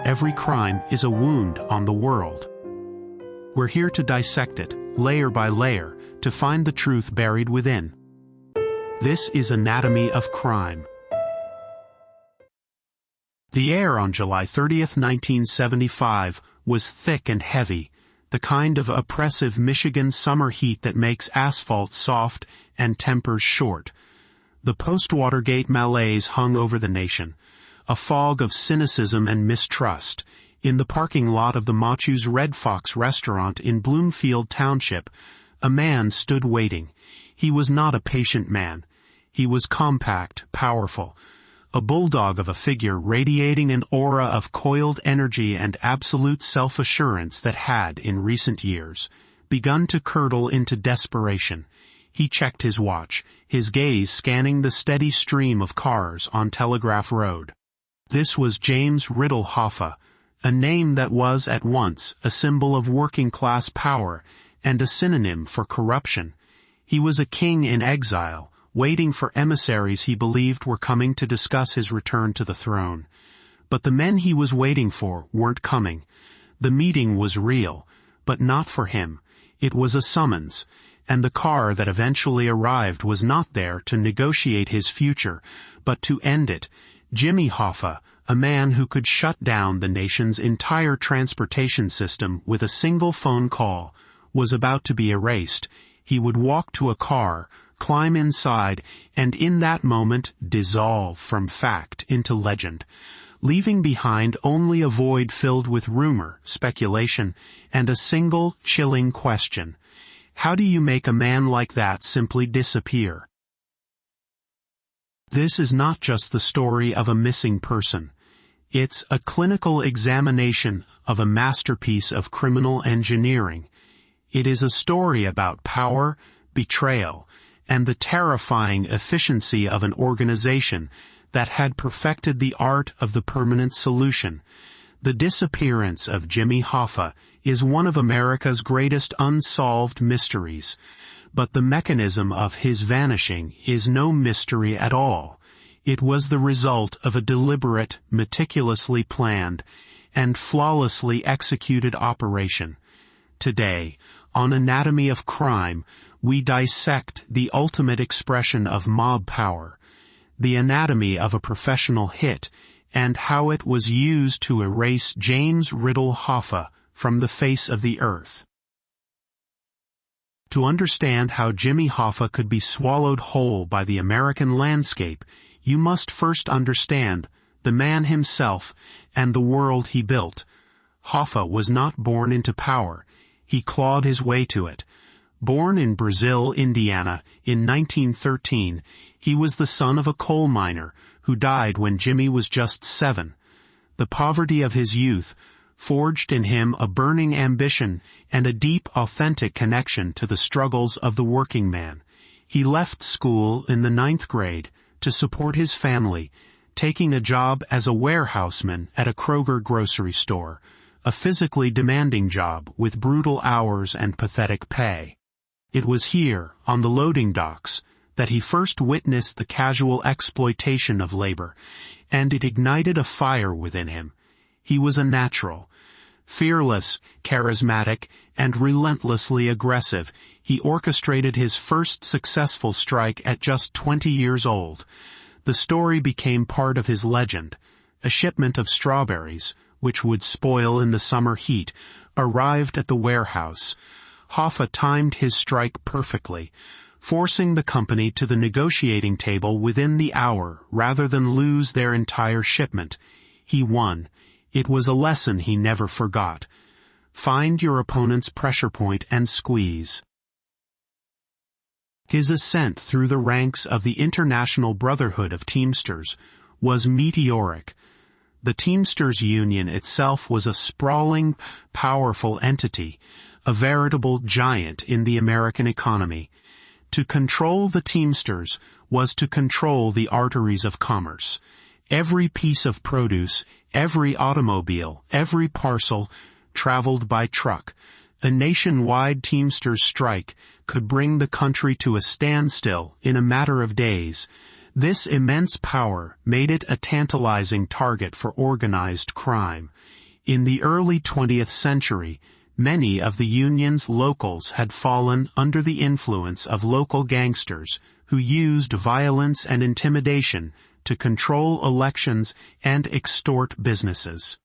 every crime is a wound on the world. We're here to dissect it, layer by layer, to find the truth buried within. This is Anatomy of Crime. The air on July 30, 1975, was thick and heavy, the kind of oppressive Michigan summer heat that makes asphalt soft and tempers short. The post-Watergate malaise hung over the nation, a fog of cynicism and mistrust. In the parking lot of the Machu's Red Fox restaurant in Bloomfield Township, a man stood waiting. He was not a patient man. He was compact, powerful, a bulldog of a figure radiating an aura of coiled energy and absolute self-assurance that had, in recent years, begun to curdle into desperation. He checked his watch, his gaze scanning the steady stream of cars on Telegraph Road. This was James Riddle Hoffa, a name that was at once a symbol of working-class power and a synonym for corruption. He was a king in exile, waiting for emissaries he believed were coming to discuss his return to the throne. But the men he was waiting for weren't coming. The meeting was real, but not for him. It was a summons, and the car that eventually arrived was not there to negotiate his future, but to end it. Jimmy Hoffa, a man who could shut down the nation's entire transportation system with a single phone call, was about to be erased. He would walk to a car, climb inside, and in that moment dissolve from fact into legend, leaving behind only a void filled with rumor, speculation, and a single chilling question. How do you make a man like that simply disappear? This is not just the story of a missing person. It's a clinical examination of a masterpiece of criminal engineering. It is a story about power, betrayal, and the terrifying efficiency of an organization that had perfected the art of the permanent solution. The disappearance of Jimmy Hoffa is one of America's greatest unsolved mysteries, but the mechanism of his vanishing is no mystery at all. It was the result of a deliberate, meticulously planned, and flawlessly executed operation. Today, on Anatomy of Crime, we dissect the ultimate expression of mob power, the anatomy of a professional hit, and how it was used to erase James Riddle Hoffa from the face of the earth. To understand how Jimmy Hoffa could be swallowed whole by the American landscape, you must first understand the man himself and the world he built. Hoffa was not born into power. He clawed his way to it. Born in Brazil, Indiana, in 1913, he was the son of a coal miner who died when Jimmy was just 7. The poverty of his youth forged in him a burning ambition and a deep, authentic connection to the struggles of the working man. He left school in the 9th grade to support his family, taking a job as a warehouseman at a Kroger grocery store, a physically demanding job with brutal hours and pathetic pay. It was here, on the loading docks, that he first witnessed the casual exploitation of labor, and it ignited a fire within him. He was a natural. Fearless, charismatic, and relentlessly aggressive, he orchestrated his first successful strike at just 20 years old. The story became part of his legend. A shipment of strawberries, which would spoil in the summer heat, arrived at the warehouse. Hoffa timed his strike perfectly, forcing the company to the negotiating table within the hour rather than lose their entire shipment. He won. It was a lesson he never forgot. Find your opponent's pressure point and squeeze. His ascent through the ranks of the International Brotherhood of Teamsters was meteoric. The Teamsters Union itself was a sprawling, powerful entity, a veritable giant in the American economy. To control the Teamsters was to control the arteries of commerce. Every piece of produce, every automobile, every parcel traveled by truck. A nationwide Teamsters strike could bring the country to a standstill in a matter of days. This immense power made it a tantalizing target for organized crime. In the early 20th century, many of the Union's locals had fallen under the influence of local gangsters who used violence and intimidation to control elections and extort businesses.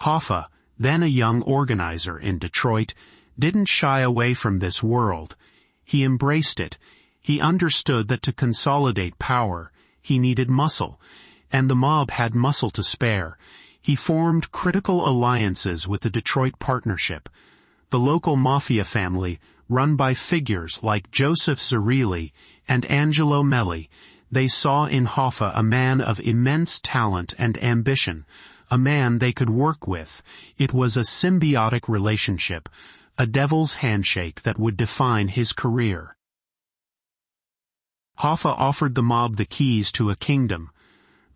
Hoffa, then a young organizer in Detroit, didn't shy away from this world. He embraced it. He understood that to consolidate power, he needed muscle, and the mob had muscle to spare. He formed critical alliances with the Detroit Partnership, the local mafia family run by figures like Joseph Zerilli and Angelo Melli. They saw in Hoffa a man of immense talent and ambition, a man they could work with. It was a symbiotic relationship, a devil's handshake that would define his career. Hoffa offered the mob the keys to a kingdom,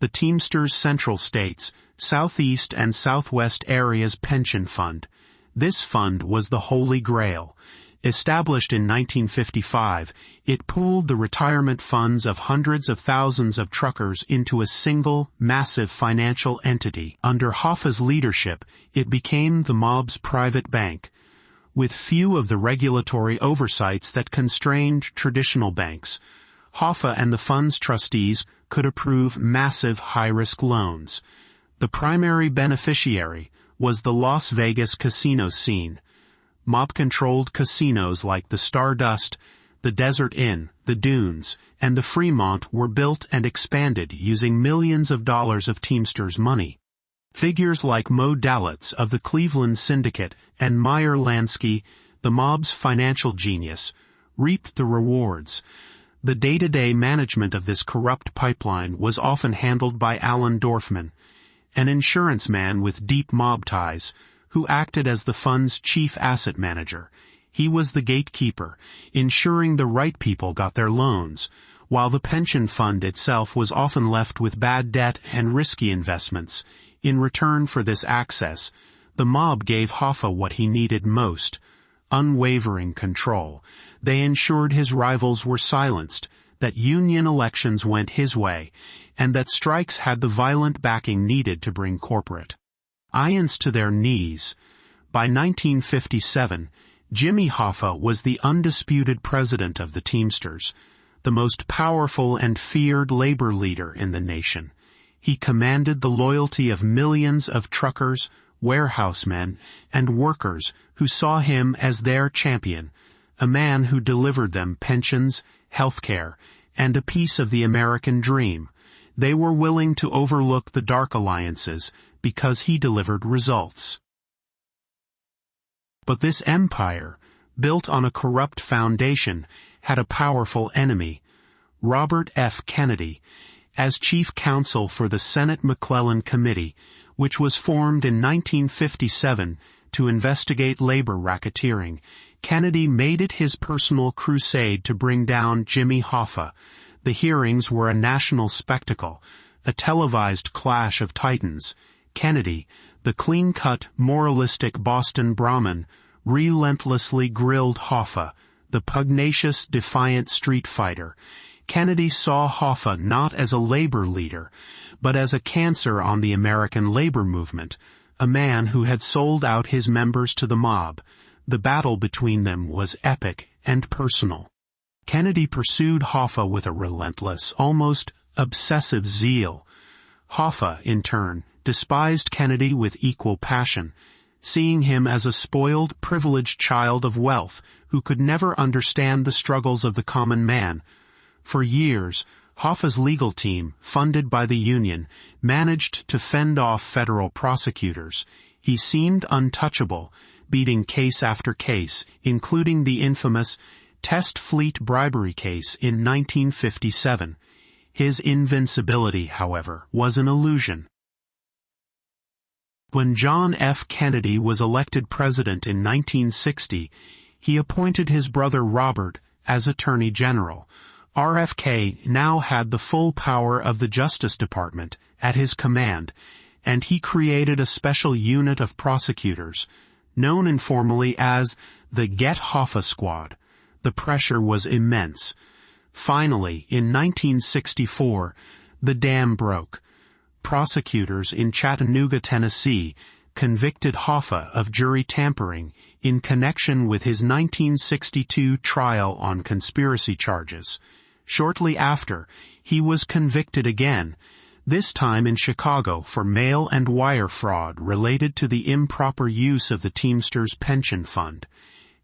the Teamsters' Central States, Southeast and Southwest Areas Pension Fund. This fund was the Holy Grail. Established in 1955, it pooled the retirement funds of hundreds of thousands of truckers into a single, massive financial entity. Under Hoffa's leadership, it became the mob's private bank, with few of the regulatory oversights that constrained traditional banks. Hoffa and the fund's trustees could approve massive high-risk loans. The primary beneficiary was the Las Vegas casino scene. Mob-controlled casinos like the Stardust, the Desert Inn, the Dunes, and the Fremont were built and expanded using millions of dollars of Teamsters money. Figures like Mo Dalitz of the Cleveland Syndicate and Meyer Lansky, the mob's financial genius, reaped the rewards. The day-to-day management of this corrupt pipeline was often handled by Alan Dorfman, an insurance man with deep mob ties, who acted as the fund's chief asset manager. He was the gatekeeper, ensuring the right people got their loans, while the pension fund itself was often left with bad debt and risky investments. In return for this access, the mob gave Hoffa what he needed most: unwavering control. They ensured his rivals were silenced, that Union elections went his way, and that strikes had the violent backing needed to bring corporate ions to their knees. By 1957, Jimmy Hoffa was the undisputed president of the Teamsters, the most powerful and feared labor leader in the nation. He commanded the loyalty of millions of truckers, warehousemen, and workers who saw him as their champion, a man who delivered them pensions, health care, and a piece of the American dream. They were willing to overlook the dark alliances because he delivered results. But this empire, built on a corrupt foundation, had a powerful enemy: Robert F. Kennedy. As chief counsel for the Senate McClellan Committee, which was formed in 1957 to investigate labor racketeering, Kennedy made it his personal crusade to bring down Jimmy Hoffa. The hearings were a national spectacle, a televised clash of titans. Kennedy, the clean-cut, moralistic Boston Brahmin, relentlessly grilled Hoffa, the pugnacious, defiant street fighter. Kennedy saw Hoffa not as a labor leader, but as a cancer on the American labor movement, a man who had sold out his members to the mob. The battle between them was epic and personal. Kennedy pursued Hoffa with a relentless, almost obsessive zeal. Hoffa, in turn, despised Kennedy with equal passion, seeing him as a spoiled, privileged child of wealth who could never understand the struggles of the common man. For years, Hoffa's legal team, funded by the Union, managed to fend off federal prosecutors. He seemed untouchable, beating case after case, including the infamous Test Fleet bribery case in 1957. His invincibility, however, was an illusion. When John F. Kennedy was elected president in 1960, he appointed his brother Robert as Attorney General. RFK now had the full power of the Justice Department at his command, and he created a special unit of prosecutors, known informally as the Get Hoffa Squad. The pressure was immense. Finally, in 1964, the dam broke. Prosecutors in Chattanooga, Tennessee, convicted Hoffa of jury tampering in connection with his 1962 trial on conspiracy charges. Shortly after, he was convicted again, this time in Chicago for mail and wire fraud related to the improper use of the Teamsters Pension Fund.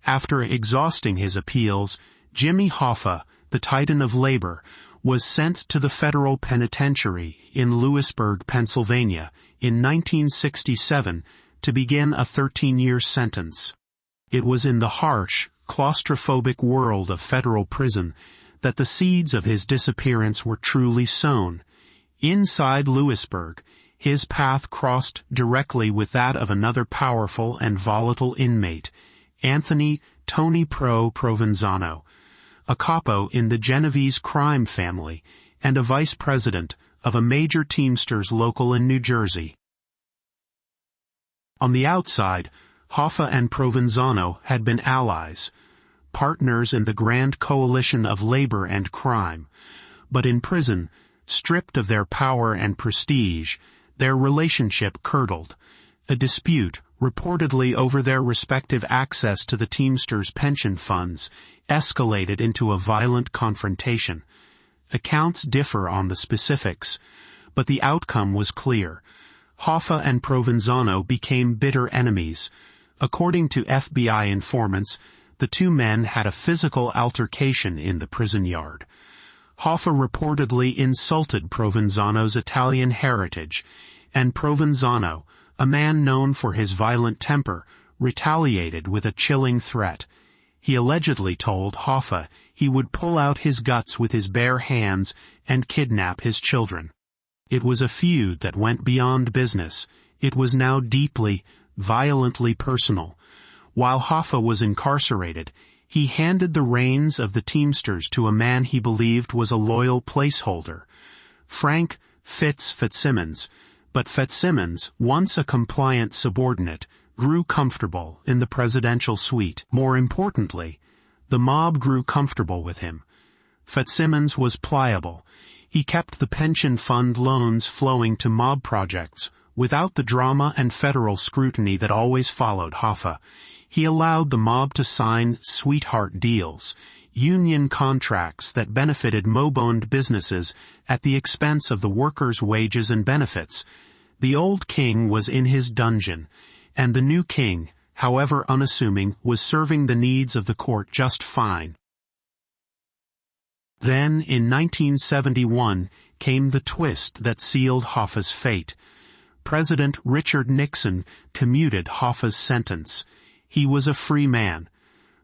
After exhausting his appeals, Jimmy Hoffa, the titan of labor, was sent to the federal penitentiary in Lewisburg, Pennsylvania, in 1967 to begin a 13-year sentence. It was in the harsh, claustrophobic world of federal prison that the seeds of his disappearance were truly sown. Inside Lewisburg, his path crossed directly with that of another powerful and volatile inmate, Anthony Tony Provenzano, a capo in the Genovese crime family and a vice president of a major Teamsters local in New Jersey. On the outside, Hoffa and Provenzano had been allies, partners in the grand coalition of labor and crime, but in prison, stripped of their power and prestige, their relationship curdled. A dispute, reportedly over their respective access to the Teamsters pension funds, escalated into a violent confrontation. Accounts differ on the specifics, but the outcome was clear. Hoffa and Provenzano became bitter enemies. According to FBI informants, the two men had a physical altercation in the prison yard. Hoffa reportedly insulted Provenzano's Italian heritage, and Provenzano, a man known for his violent temper, retaliated with a chilling threat. He allegedly told Hoffa he would pull out his guts with his bare hands and kidnap his children. It was a feud that went beyond business. It was now deeply, violently personal. While Hoffa was incarcerated, he handed the reins of the Teamsters to a man he believed was a loyal placeholder, Frank Fitzsimmons. But Fitzsimmons, once a compliant subordinate, grew comfortable in the presidential suite. More importantly, the mob grew comfortable with him. Fitzsimmons was pliable. He kept the pension fund loans flowing to mob projects without the drama and federal scrutiny that always followed Hoffa. He allowed the mob to sign sweetheart deals, union contracts that benefited mob-owned businesses at the expense of the workers' wages and benefits. The old king was in his dungeon, and the new king, however unassuming, was serving the needs of the court just fine. Then, in 1971, came the twist that sealed Hoffa's fate. President Richard Nixon commuted Hoffa's sentence. He was a free man.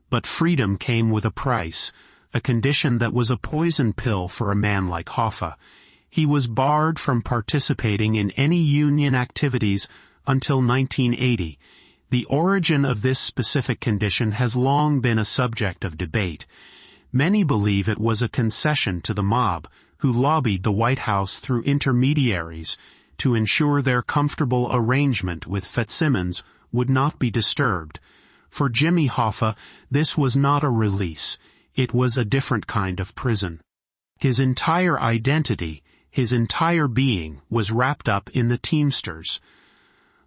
But freedom came with a price, a condition that was a poison pill for a man like Hoffa. He was barred from participating in any union activities until 1980. The origin of this specific condition has long been a subject of debate. Many believe it was a concession to the mob, who lobbied the White House through intermediaries to ensure their comfortable arrangement with Fitzsimmons would not be disturbed. For Jimmy Hoffa, this was not a release. It was a different kind of prison. His entire identity, his entire being, was wrapped up in the Teamsters.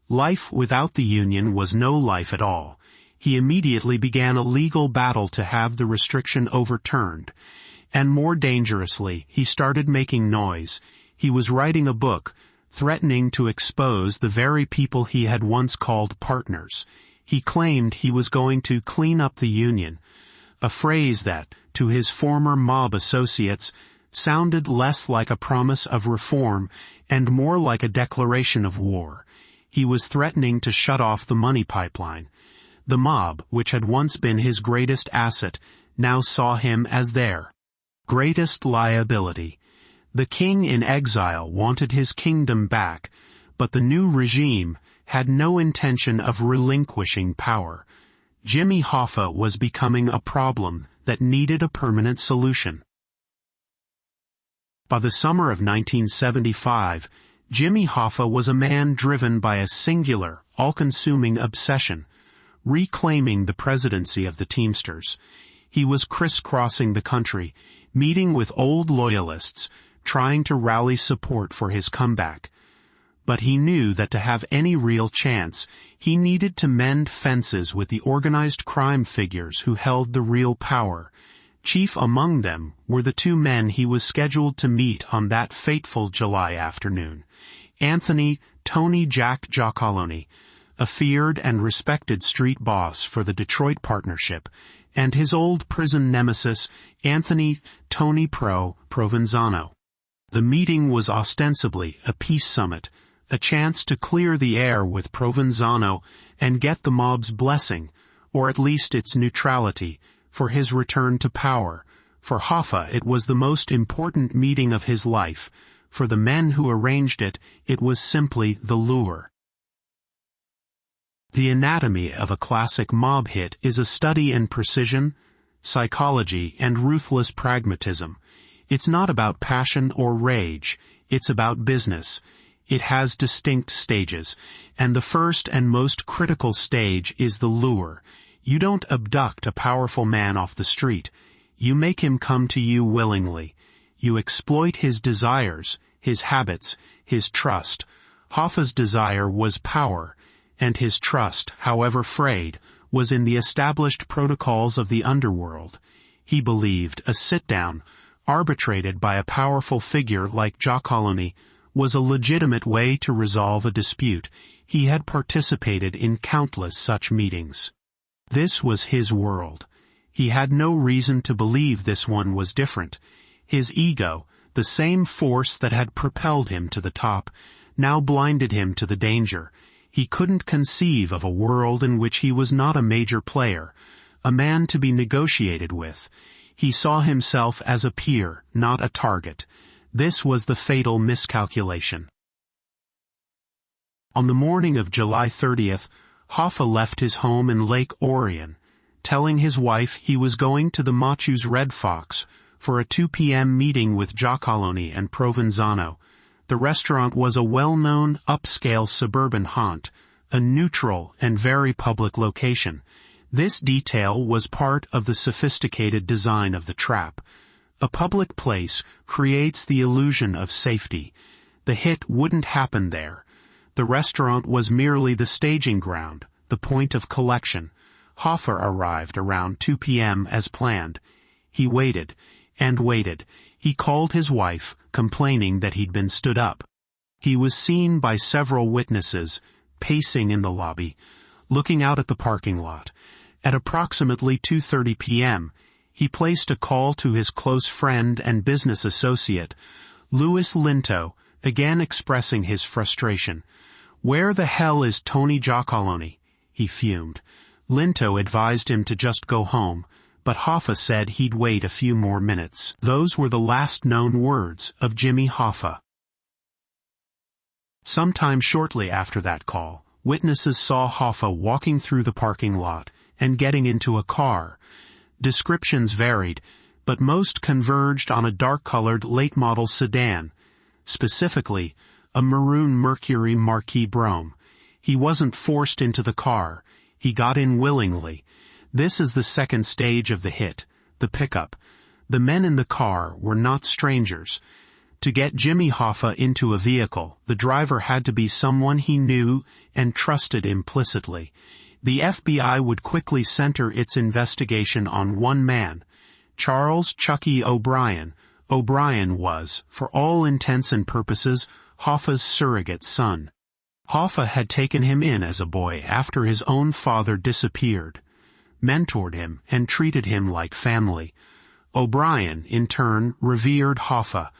Life without the union was no life at all. He immediately began a legal battle to have the restriction overturned. And more dangerously, he started making noise. He was writing a book, threatening to expose the very people he had once called partners. He claimed he was going to clean up the union, a phrase that, to his former mob associates, sounded less like a promise of reform and more like a declaration of war. He was threatening to shut off the money pipeline. The mob, which had once been his greatest asset, now saw him as their greatest liability. The king in exile wanted his kingdom back, but the new regime had no intention of relinquishing power. Jimmy Hoffa was becoming a problem that needed a permanent solution. By the summer of 1975, Jimmy Hoffa was a man driven by a singular, all-consuming obsession, reclaiming the presidency of the Teamsters. He was crisscrossing the country, meeting with old loyalists, trying to rally support for his comeback. But he knew that to have any real chance, he needed to mend fences with the organized crime figures who held the real power. Chief among them were the two men he was scheduled to meet on that fateful July afternoon. Anthony "Tony Jack" Giacalone, a feared and respected street boss for the Detroit partnership, and his old prison nemesis, Anthony "Tony Pro" Provenzano. The meeting was ostensibly a peace summit, a chance to clear the air with Provenzano and get the mob's blessing, or at least its neutrality, for his return to power. For Hoffa it was the most important meeting of his life. For the men who arranged it, it was simply the lure. The anatomy of a classic mob hit is a study in precision, psychology, and ruthless pragmatism. It's not about passion or rage, it's about business. It has distinct stages, and the first and most critical stage is the lure. You don't abduct a powerful man off the street. You make him come to you willingly. You exploit his desires, his habits, his trust. Hoffa's desire was power, and his trust, however frayed, was in the established protocols of the underworld. He believed a sit-down, arbitrated by a powerful figure like Giacalone, was a legitimate way to resolve a dispute. He had participated in countless such meetings. This was his world. He had no reason to believe this one was different. His ego, the same force that had propelled him to the top, now blinded him to the danger. He couldn't conceive of a world in which he was not a major player, a man to be negotiated with. He saw himself as a peer, not a target. This was the fatal miscalculation. On the morning of July 30th, Hoffa left his home in Lake Orion, telling his wife he was going to the Machu's Red Fox for a 2 p.m. meeting with Giacalone and Provenzano. The restaurant was a well-known, upscale suburban haunt, a neutral and very public location. This detail was part of the sophisticated design of the trap. A public place creates the illusion of safety. The hit wouldn't happen there. The restaurant was merely the staging ground, the point of collection. Hoffa arrived around 2 p.m. as planned. He waited and waited. He called his wife, complaining that he'd been stood up. He was seen by several witnesses, pacing in the lobby, looking out at the parking lot. At approximately 2:30 p.m., he placed a call to his close friend and business associate, Louis Linto, again expressing his frustration. "Where the hell is Tony Giacalone?" he fumed. Linto advised him to just go home, but Hoffa said he'd wait a few more minutes. Those were the last known words of Jimmy Hoffa. Sometime shortly after that call, witnesses saw Hoffa walking through the parking lot and getting into a car. Descriptions varied, but most converged on a dark-colored late-model sedan, specifically a maroon Mercury Marquis Brougham. He wasn't forced into the car. He got in willingly. This is the second stage of the hit, the pickup. The men in the car were not strangers. To get Jimmy Hoffa into a vehicle, the driver had to be someone he knew and trusted implicitly. The FBI would quickly center its investigation on one man, Charles "Chucky" O'Brien. O'Brien was, for all intents and purposes, Hoffa's surrogate son. Hoffa had taken him in as a boy after his own father disappeared, mentored him, and treated him like family. O'Brien, in turn, revered Hoffa.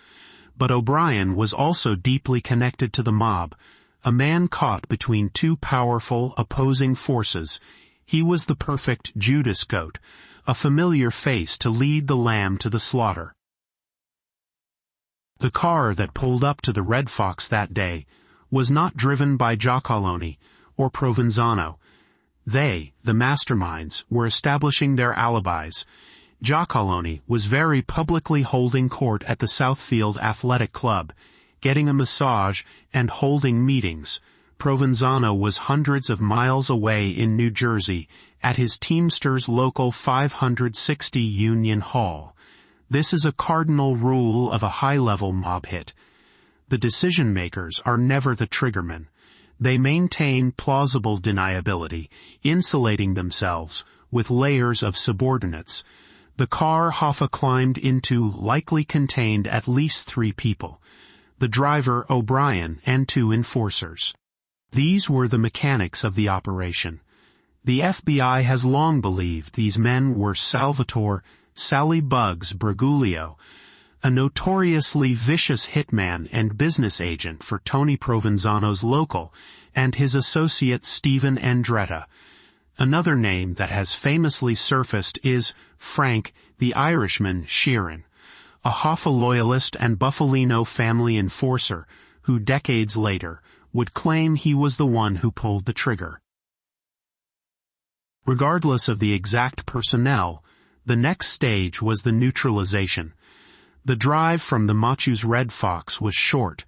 But O'Brien was also deeply connected to the mob, a man caught between two powerful, opposing forces. He was the perfect Judas goat, a familiar face to lead the lamb to the slaughter. The car that pulled up to the Red Fox that day was not driven by Giacalone or Provenzano. They, the masterminds, were establishing their alibis. Giacalone was very publicly holding court at the Southfield Athletic Club, getting a massage and holding meetings. Provenzano was hundreds of miles away in New Jersey at his Teamsters local 560 Union Hall. This is a cardinal rule of a high-level mob hit. The decision-makers are never the triggermen. They maintain plausible deniability, insulating themselves with layers of subordinates. The car Hoffa climbed into likely contained at least 3 people: the driver, O'Brien, and 2 enforcers. These were the mechanics of the operation. The FBI has long believed these men were Salvatore "Sally Bugs" Briguglio, a notoriously vicious hitman and business agent for Tony Provenzano's Local, and his associate Stephen Andretta. Another name that has famously surfaced is Frank the Irishman Sheeran, a Hoffa loyalist and Buffalino family enforcer who decades later would claim he was the one who pulled the trigger. Regardless of the exact personnel, the next stage was the neutralization. The drive from the Machu's Red Fox was short.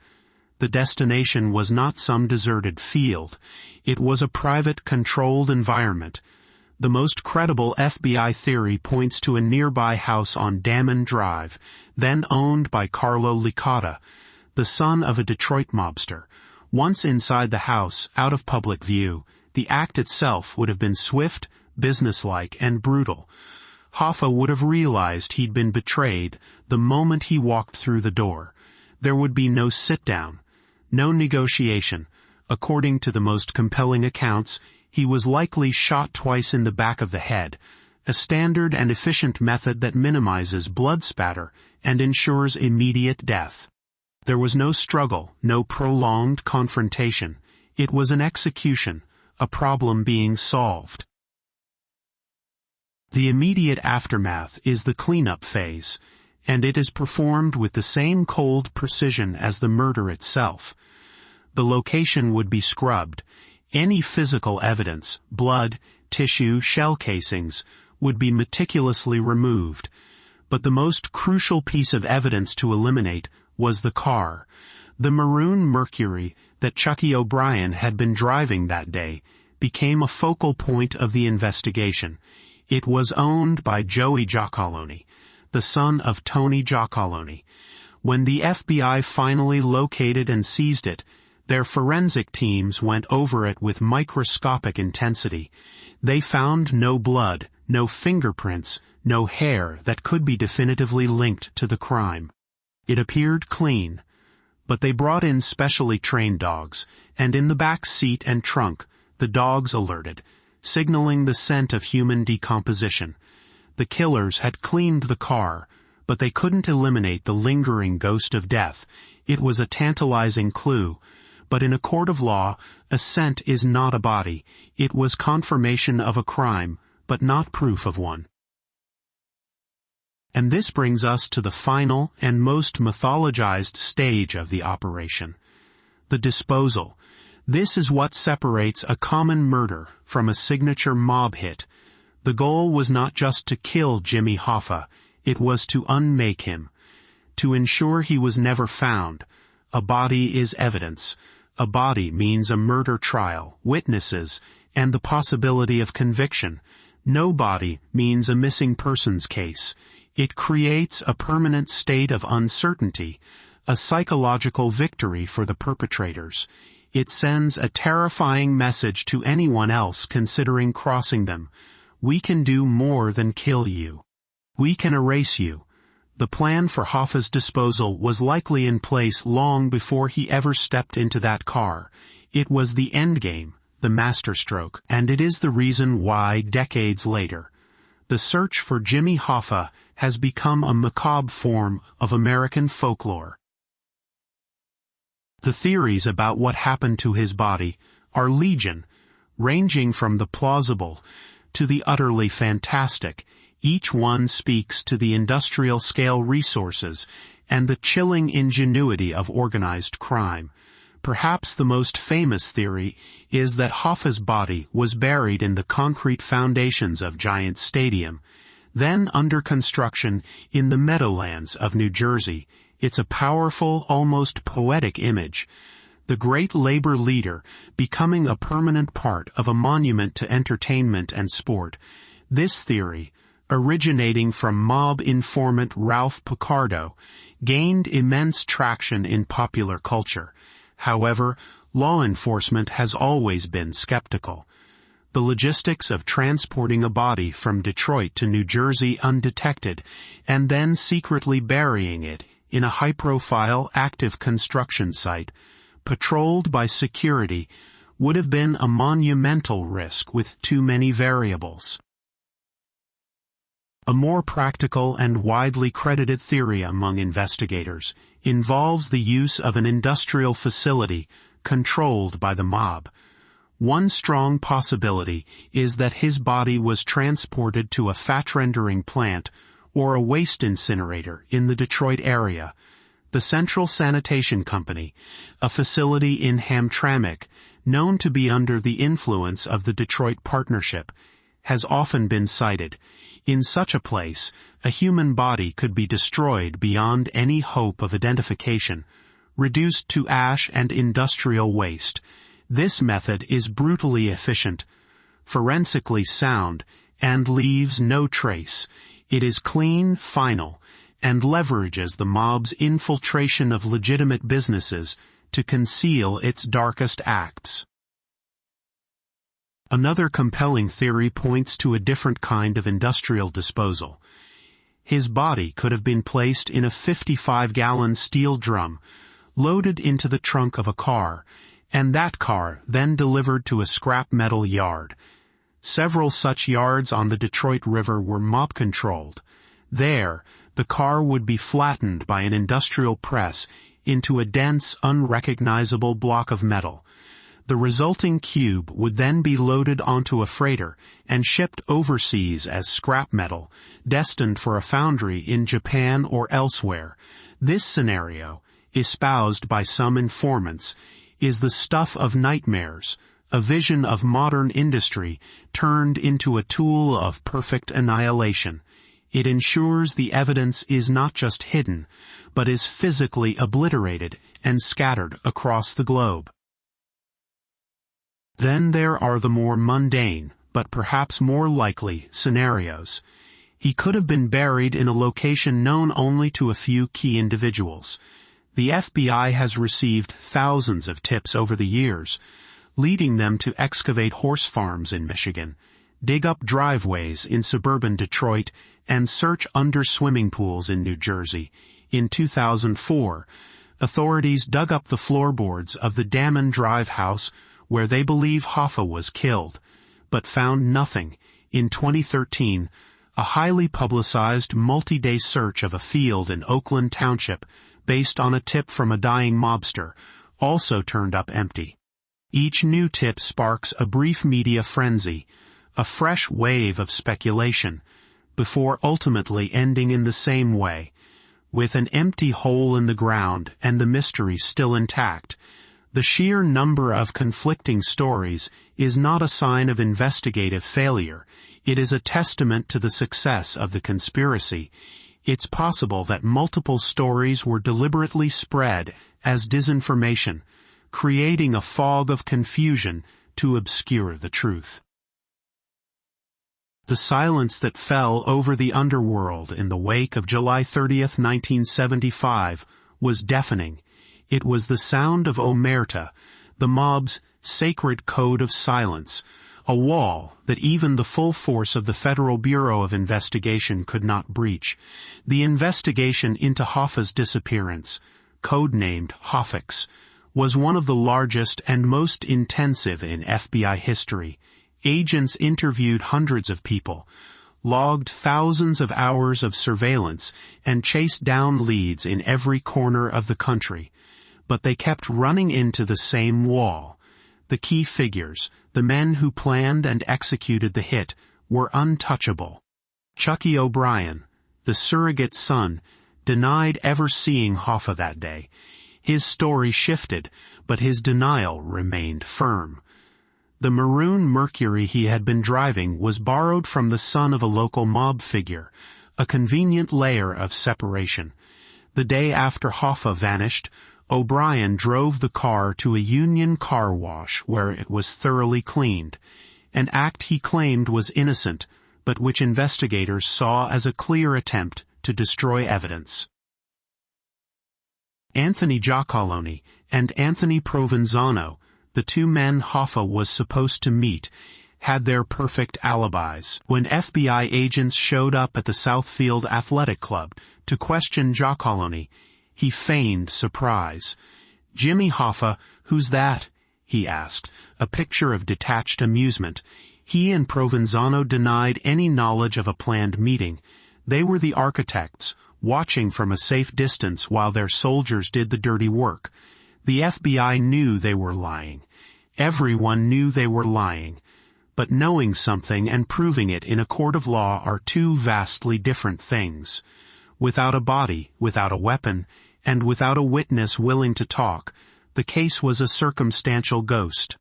The destination was not some deserted field. It was a private, controlled environment. The most credible FBI theory points to a nearby house on Damon Drive, then owned by Carlo Licata, the son of a Detroit mobster. Once inside the house, out of public view, the act itself would have been swift, businesslike, and brutal. Hoffa would have realized he'd been betrayed the moment he walked through the door. There would be no sit-down, no negotiation. According to the most compelling accounts, he was likely shot twice in the back of the head, a standard and efficient method that minimizes blood spatter and ensures immediate death. There was no struggle, no prolonged confrontation. It was an execution, a problem being solved. The immediate aftermath is the cleanup phase, and it is performed with the same cold precision as the murder itself. The location would be scrubbed. Any physical evidence, blood, tissue, shell casings, would be meticulously removed. But the most crucial piece of evidence to eliminate was the car. The maroon Mercury that Chucky O'Brien had been driving that day became a focal point of the investigation. It was owned by Joey Giacalone, the son of Tony Giacalone. When the FBI finally located and seized it, their forensic teams went over it with microscopic intensity. They found no blood, no fingerprints, no hair that could be definitively linked to the crime. It appeared clean, but they brought in specially trained dogs, and in the back seat and trunk, the dogs alerted, signaling the scent of human decomposition. The killers had cleaned the car, but they couldn't eliminate the lingering ghost of death. It was a tantalizing clue, but in a court of law, a scent is not a body. It was confirmation of a crime, but not proof of one. And this brings us to the final and most mythologized stage of the operation: the disposal. This is what separates a common murder from a signature mob hit. The goal was not just to kill Jimmy Hoffa, it was to unmake him, to ensure he was never found. A body is evidence. A body means a murder trial, witnesses, and the possibility of conviction. No body means a missing persons case. It creates a permanent state of uncertainty, a psychological victory for the perpetrators. It sends a terrifying message to anyone else considering crossing them. We can do more than kill you. We can erase you. The plan for Hoffa's disposal was likely in place long before he ever stepped into that car. It was the endgame, the masterstroke, and it is the reason why, decades later, the search for Jimmy Hoffa has become a macabre form of American folklore. The theories about what happened to his body are legion, ranging from the plausible to the utterly fantastic. Each one speaks to the industrial-scale resources and the chilling ingenuity of organized crime. Perhaps the most famous theory is that Hoffa's body was buried in the concrete foundations of Giant Stadium, then under construction in the Meadowlands of New Jersey. It's a powerful, almost poetic image. The great labor leader becoming a permanent part of a monument to entertainment and sport. This theory, originating from mob informant Ralph Picardo, gained immense traction in popular culture. However, law enforcement has always been skeptical. The logistics of transporting a body from Detroit to New Jersey undetected and then secretly burying it in a high-profile active construction site, patrolled by security, would have been a monumental risk with too many variables. A more practical and widely credited theory among investigators involves the use of an industrial facility controlled by the mob. One strong possibility is that his body was transported to a fat-rendering plant or a waste incinerator in the Detroit area. The Central Sanitation Company, a facility in Hamtramck, known to be under the influence of the Detroit Partnership, has often been cited. In such a place, a human body could be destroyed beyond any hope of identification, reduced to ash and industrial waste. This method is brutally efficient, forensically sound, and leaves no trace. It is clean, final, and leverages the mob's infiltration of legitimate businesses to conceal its darkest acts. Another compelling theory points to a different kind of industrial disposal. His body could have been placed in a 55-gallon steel drum, loaded into the trunk of a car, and that car then delivered to a scrap metal yard. Several such yards on the Detroit River were mob-controlled. There, the car would be flattened by an industrial press into a dense, unrecognizable block of metal. The resulting cube would then be loaded onto a freighter and shipped overseas as scrap metal, destined for a foundry in Japan or elsewhere. This scenario, espoused by some informants, is the stuff of nightmares, a vision of modern industry turned into a tool of perfect annihilation. It ensures the evidence is not just hidden, but is physically obliterated and scattered across the globe. Then there are the more mundane, but perhaps more likely, scenarios. He could have been buried in a location known only to a few key individuals. The FBI has received thousands of tips over the years, leading them to excavate horse farms in Michigan, dig up driveways in suburban Detroit, and search under swimming pools in New Jersey. In 2004, authorities dug up the floorboards of the Dammon Drive house where they believe Hoffa was killed, but found nothing. In 2013, a highly publicized multi-day search of a field in Oakland Township based on a tip from a dying mobster also turned up empty. Each new tip sparks a brief media frenzy, a fresh wave of speculation, before ultimately ending in the same way, with an empty hole in the ground and the mystery still intact. The sheer number of conflicting stories is not a sign of investigative failure. It is a testament to the success of the conspiracy. It's possible that multiple stories were deliberately spread as disinformation, creating a fog of confusion to obscure the truth. The silence that fell over the underworld in the wake of July 30, 1975, was deafening. It was the sound of omerta, the mob's sacred code of silence, a wall that even the full force of the Federal Bureau of Investigation could not breach. The investigation into Hoffa's disappearance, codenamed Hoffa, was one of the largest and most intensive in FBI history. Agents interviewed hundreds of people, logged thousands of hours of surveillance, and chased down leads in every corner of the country. But they kept running into the same wall. The key figures, the men who planned and executed the hit, were untouchable. Chucky O'Brien, the surrogate son, denied ever seeing Hoffa that day. His story shifted, but his denial remained firm. The maroon Mercury he had been driving was borrowed from the son of a local mob figure, a convenient layer of separation. The day after Hoffa vanished, O'Brien drove the car to a union car wash where it was thoroughly cleaned, an act he claimed was innocent, but which investigators saw as a clear attempt to destroy evidence. Anthony Giacalone and Anthony Provenzano, the two men Hoffa was supposed to meet, had their perfect alibis. When FBI agents showed up at the Southfield Athletic Club to question Giacalone, he feigned surprise. "Jimmy Hoffa, who's that?" he asked, a picture of detached amusement. He and Provenzano denied any knowledge of a planned meeting. They were the architects, watching from a safe distance while their soldiers did the dirty work. The FBI knew they were lying. Everyone knew they were lying. But knowing something and proving it in a court of law are two vastly different things. Without a body, without a weapon, and without a witness willing to talk, the case was a circumstantial ghost.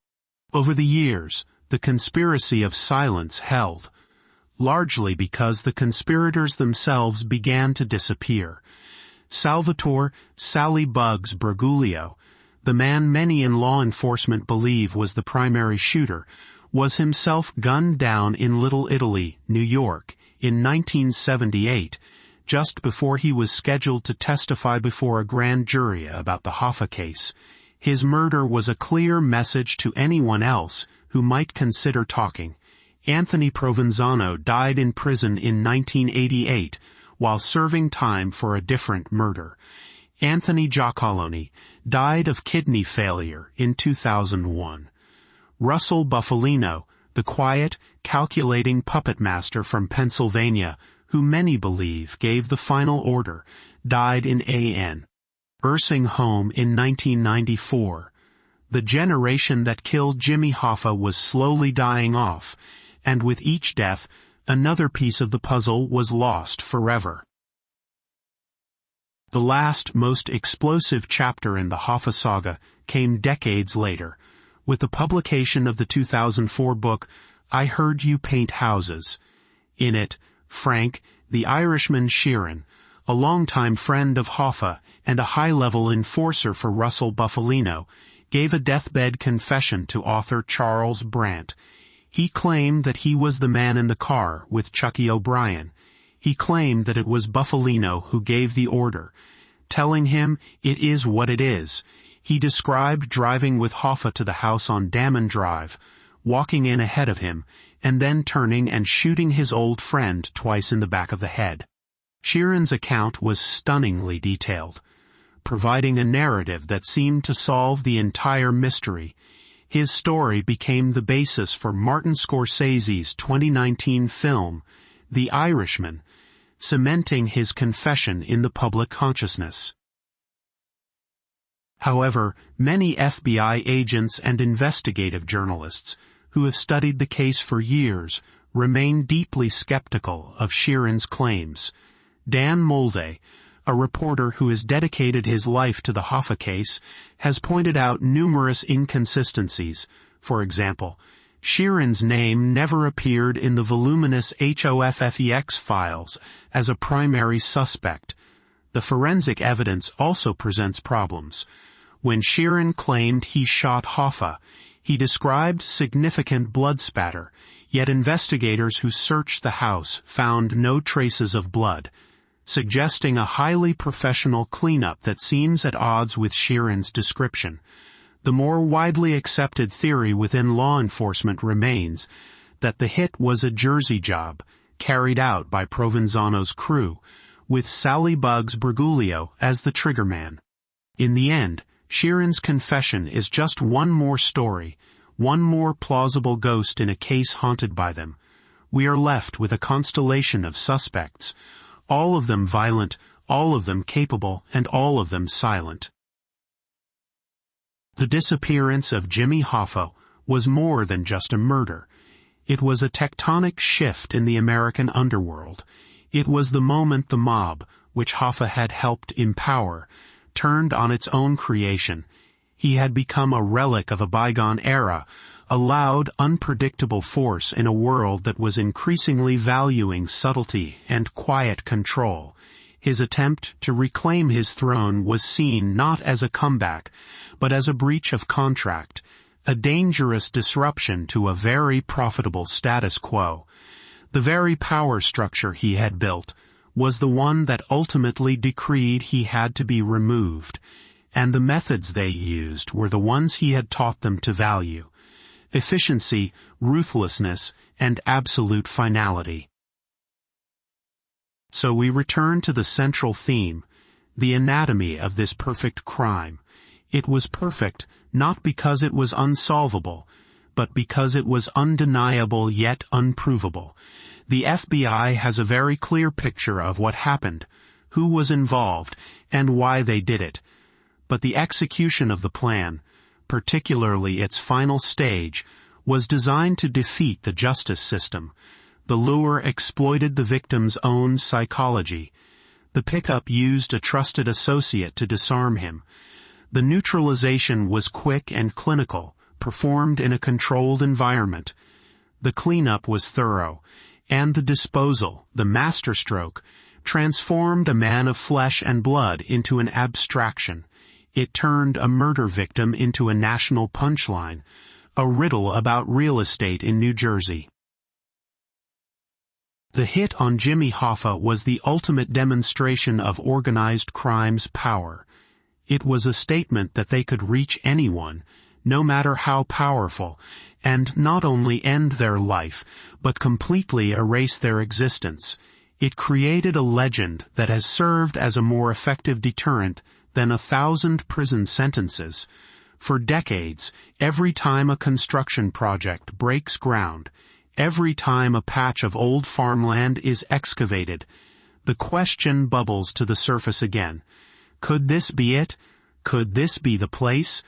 Over the years, the conspiracy of silence held, largely because the conspirators themselves began to disappear. Salvatore "Sally Bugs" Briguglio, the man many in law enforcement believe was the primary shooter, was himself gunned down in Little Italy, New York, in 1978, just before he was scheduled to testify before a grand jury about the Hoffa case. His murder was a clear message to anyone else who might consider talking. Anthony Provenzano died in prison in 1988 while serving time for a different murder. Anthony Giacalone died of kidney failure in 2001. Russell Bufalino, the quiet, calculating puppet master from Pennsylvania, who many believe gave the final order, died in a.n. nursing home in 1994. The generation that killed Jimmy Hoffa was slowly dying off, and with each death, another piece of the puzzle was lost forever. The last, most explosive chapter in the Hoffa saga came decades later, with the publication of the 2004 book, I Heard You Paint Houses. In it, Frank, the Irishman Sheeran, a longtime friend of Hoffa and a high-level enforcer for Russell Bufalino, gave a deathbed confession to author Charles Brandt. He claimed that he was the man in the car with Chucky O'Brien. He claimed that it was Bufalino who gave the order, telling him, "It is what it is." He described driving with Hoffa to the house on Damon Drive, walking in ahead of him, and then turning and shooting his old friend twice in the back of the head. Sheeran's account was stunningly detailed, providing a narrative that seemed to solve the entire mystery. His story became the basis for Martin Scorsese's 2019 film, The Irishman, cementing his confession in the public consciousness. However, many FBI agents and investigative journalists who have studied the case for years remain deeply skeptical of Sheeran's claims. Dan Molde, a reporter who has dedicated his life to the Hoffa case, has pointed out numerous inconsistencies. For example, Sheeran's name never appeared in the voluminous Hoffa files as a primary suspect. The forensic evidence also presents problems. When Sheeran claimed he shot Hoffa, he described significant blood spatter, yet investigators who searched the house found no traces of blood, suggesting a highly professional cleanup that seems at odds with Sheeran's description. The more widely accepted theory within law enforcement remains that the hit was a Jersey job, carried out by Provenzano's crew, with Sally Bugs Briguglio as the triggerman. In the end, Sheeran's confession is just one more story, one more plausible ghost in a case haunted by them. We are left with a constellation of suspects, all of them violent, all of them capable, and all of them silent. The disappearance of Jimmy Hoffa was more than just a murder. It was a tectonic shift in the American underworld. It was the moment the mob, which Hoffa had helped empower, turned on its own creation. He had become a relic of a bygone era, a loud, unpredictable force in a world that was increasingly valuing subtlety and quiet control. His attempt to reclaim his throne was seen not as a comeback, but as a breach of contract, a dangerous disruption to a very profitable status quo. The very power structure he had built was the one that ultimately decreed he had to be removed, and the methods they used were the ones he had taught them to value: efficiency, ruthlessness, and absolute finality. So we return to the central theme, the anatomy of this perfect crime. It was perfect not because it was unsolvable, but because it was undeniable yet unprovable. The FBI has a very clear picture of what happened, who was involved, and why they did it. But the execution of the plan, particularly its final stage, was designed to defeat the justice system. The lure exploited the victim's own psychology. The pickup used a trusted associate to disarm him. The neutralization was quick and clinical, performed in a controlled environment. The cleanup was thorough, and the disposal, the masterstroke, transformed a man of flesh and blood into an abstraction. It turned a murder victim into a national punchline, a riddle about real estate in New Jersey. The hit on Jimmy Hoffa was the ultimate demonstration of organized crime's power. It was a statement that they could reach anyone, no matter how powerful, and not only end their life, but completely erase their existence. It created a legend that has served as a more effective deterrent than 1,000 prison sentences. For decades, every time a construction project breaks ground, every time a patch of old farmland is excavated, the question bubbles to the surface again. Could this be it? Could this be the place?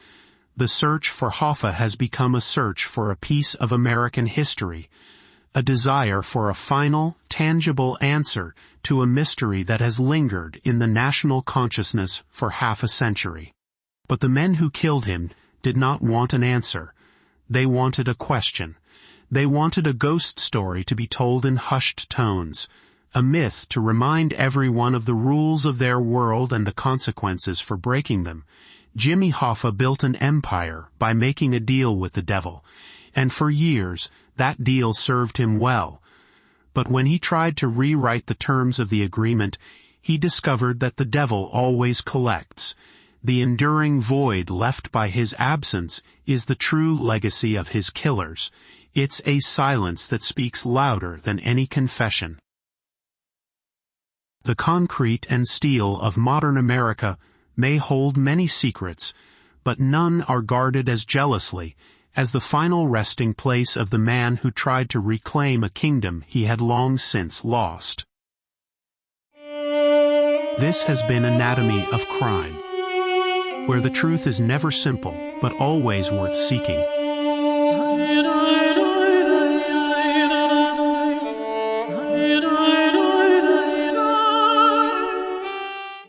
The search for Hoffa has become a search for a piece of American history, a desire for a final, tangible answer to a mystery that has lingered in the national consciousness for half a century. But the men who killed him did not want an answer. They wanted a question. They wanted a ghost story to be told in hushed tones, a myth to remind everyone of the rules of their world and the consequences for breaking them. Jimmy Hoffa built an empire by making a deal with the devil, and for years that deal served him well. But when he tried to rewrite the terms of the agreement, he discovered that the devil always collects. The enduring void left by his absence is the true legacy of his killers. It's a silence that speaks louder than any confession. The concrete and steel of modern America may hold many secrets, but none are guarded as jealously as the final resting place of the man who tried to reclaim a kingdom he had long since lost. This has been Anatomy of Crime, where the truth is never simple, but always worth seeking. I